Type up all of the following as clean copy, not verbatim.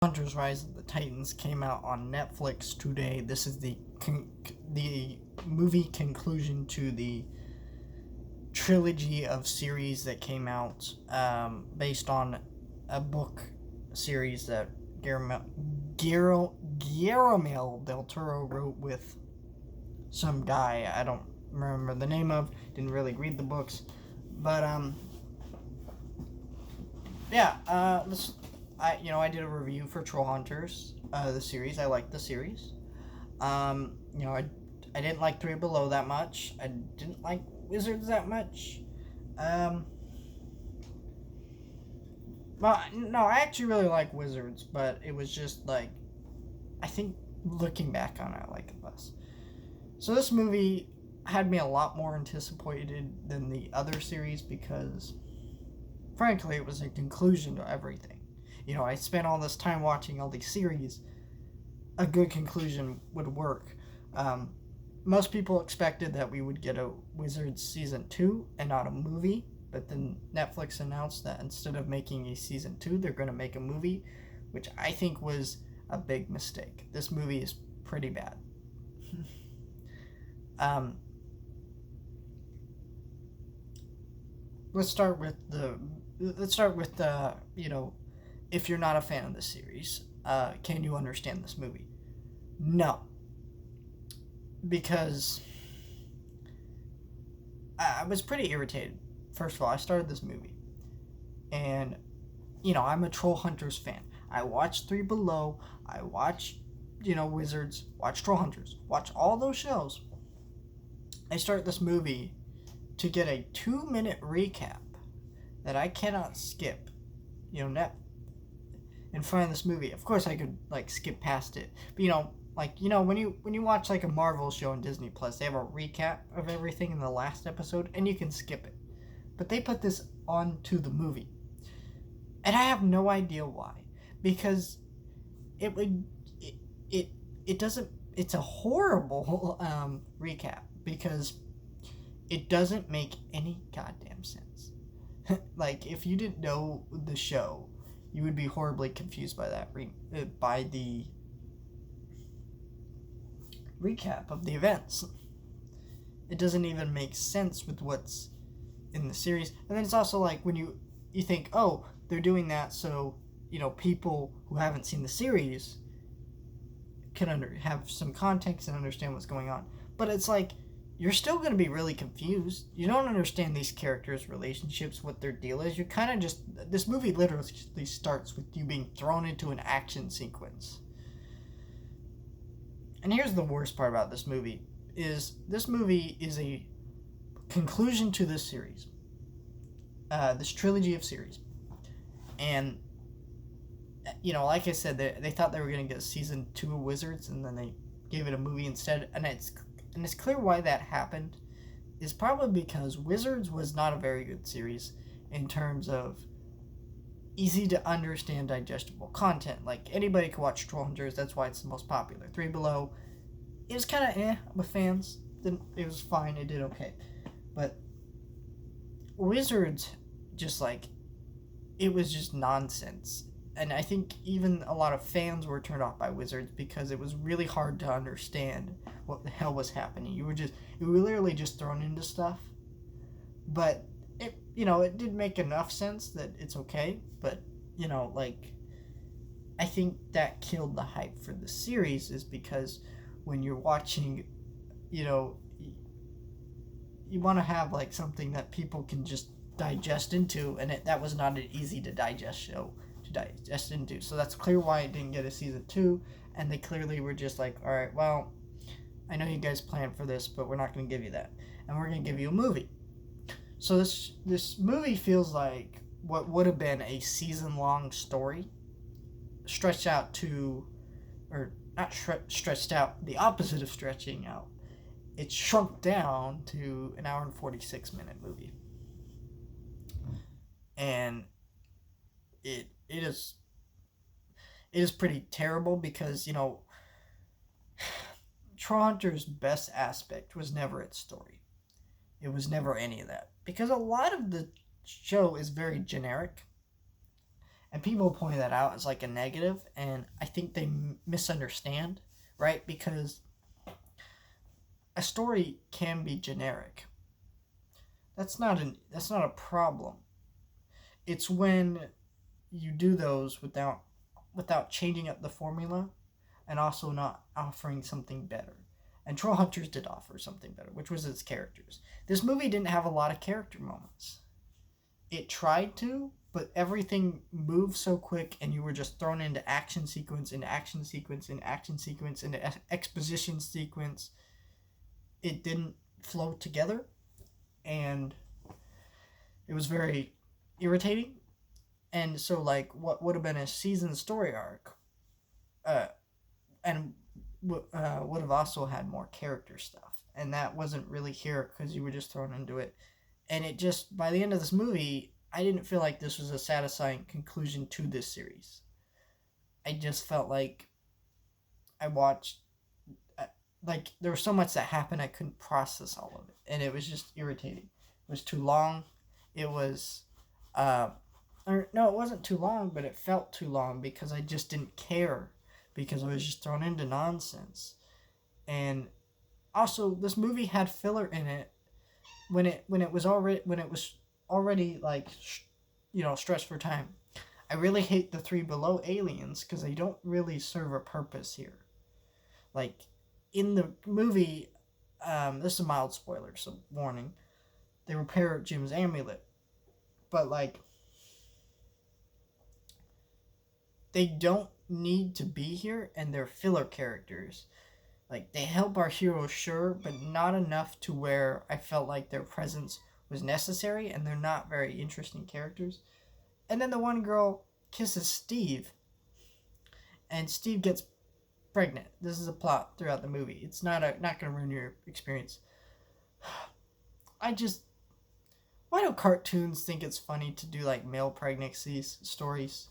Hunters Rise of the Titans came out on Netflix today. This is the movie conclusion to the trilogy of series that came out based on a book series that Guillermo del Toro wrote with some guy I don't remember the name of. Didn't really read the books, but yeah. I did a review for Trollhunters, the series. I liked the series. I didn't like Three Below that much. I didn't like Wizards that much. Well, no, I actually really like Wizards, but it was just like, I think looking back on it, I like it less. So this movie had me a lot more anticipated than the other series because, frankly, it was a conclusion to everything. I spent all this time watching all these series. A good conclusion would work. Most people expected that we would get a Wizards season 2 and not a movie, but then Netflix announced that instead of making a season 2, they're going to make a movie, which I think was a big mistake. This movie is pretty bad. Let's start with if you're not a fan of the series, can you understand this movie? No, because I was pretty irritated. First of all, I started this movie, and I'm a Trollhunters fan. I watch Three Below. I watch Wizards. Watch Trollhunters. Watch all those shows. I start this movie to get a 2-minute recap that I cannot skip. In front of this movie. Of course, I could skip past it, but when you watch a Marvel show on Disney Plus, they have a recap of everything in the last episode, and you can skip it. But they put this onto the movie, and I have no idea why, because it doesn't. It's a horrible recap because it doesn't make any goddamn sense. If you didn't know the show, you would be horribly confused by that by the recap of the events. It doesn't even make sense with what's in the series. And then it's also when you think, oh, they're doing that so people who haven't seen the series can have some context and understand what's going on. But it's you're still going to be really confused. You don't understand these characters' relationships, what their deal is. You're kind of just... This movie literally starts with you being thrown into an action sequence. And here's the worst part about this movie. This movie is a conclusion to this series. This trilogy of series. And, like I said, they thought they were going to get season 2 of Wizards, and then they gave it a movie instead. And it's clear why that happened is probably because Wizards was not a very good series in terms of easy to understand, digestible content. Anybody could watch Trollhunters, that's why it's the most popular. Three Below, it was kind of with fans. It was fine, it did okay. But Wizards, just it was just nonsense. And I think even a lot of fans were turned off by Wizards because it was really hard to understand what the hell was happening. You were literally just thrown into stuff. But it did make enough sense that it's okay. But, I think that killed the hype for the series is because when you're watching, you want to have something that people can just digest into, and that was not an easy to digest show to digest into. So that's clear why it didn't get a season 2, and they clearly were just all right, well, I know you guys planned for this, but we're not going to give you that, and we're going to give you a movie. So this movie feels like what would have been a season-long story stretched out to, or not stretched out, the opposite of stretching out. It's shrunk down to an hour and 46-minute movie. And it is pretty terrible because, Trollhunters' best aspect was never its story. It was never any of that. Because a lot of the show is very generic. And people point that out as like a negative, and I think they misunderstand, right? Because a story can be generic. That's not a problem. It's when you do those without changing up the formula and also not offering something better. And Trollhunters did offer something better, which was its characters. This movie didn't have a lot of character moments. It tried to, but everything moved so quick, and you were just thrown into action sequence, into action sequence, into action sequence, into exposition sequence. It didn't flow together, and it was very irritating. And so, like, what would have been a season story arc, uh, and would have also had more character stuff, and that wasn't really here because you were just thrown into it. And it just, by the end of this movie, I didn't feel like this was a satisfying conclusion to this series. I just felt like I watched, like, there was so much that happened I couldn't process all of it, and it was just irritating. It was too long. It was, or no, it wasn't too long, but it felt too long because I just didn't care, because I was just thrown into nonsense. And also, this movie had filler in it when it was already like stretched for time. I really hate the Three Below aliens because they don't really serve a purpose here. Like, in the movie, this is a mild spoiler, so warning. They repair Jim's amulet, but like, they don't need to be here, and they're filler characters. Like, they help our heroes, sure, but not enough to where I felt like their presence was necessary, and they're not very interesting characters. And then the one girl kisses Steve, and Steve gets pregnant. This is a plot throughout the movie. It's not going to ruin your experience. I just, why do cartoons think it's funny to do like male pregnancy stories?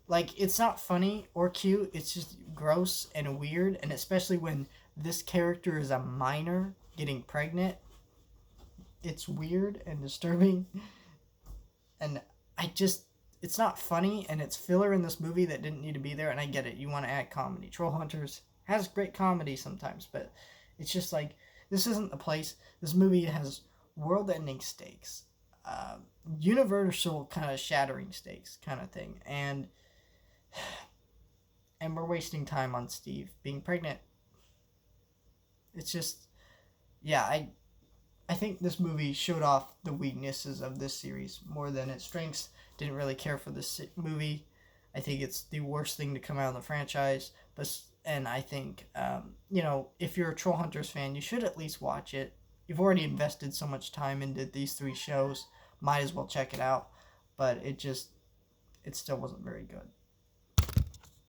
Like, it's not funny or cute. It's just gross and weird, and especially when this character is a minor getting pregnant, it's weird and disturbing. And it's not funny, and it's filler in this movie that didn't need to be there. And I get it, you want to add comedy. Trollhunters has great comedy sometimes, but it's just like, this isn't the place. This movie has world-ending stakes, universal kind of shattering stakes kind of thing, and we're wasting time on Steve being pregnant. It's just, yeah, I think this movie showed off the weaknesses of this series more than its strengths. Didn't really care for this movie. I think it's the worst thing to come out of the franchise. And I think, if you're a Trollhunters fan, you should at least watch it. You've already invested so much time into these 3 shows. Might as well check it out. But it still wasn't very good.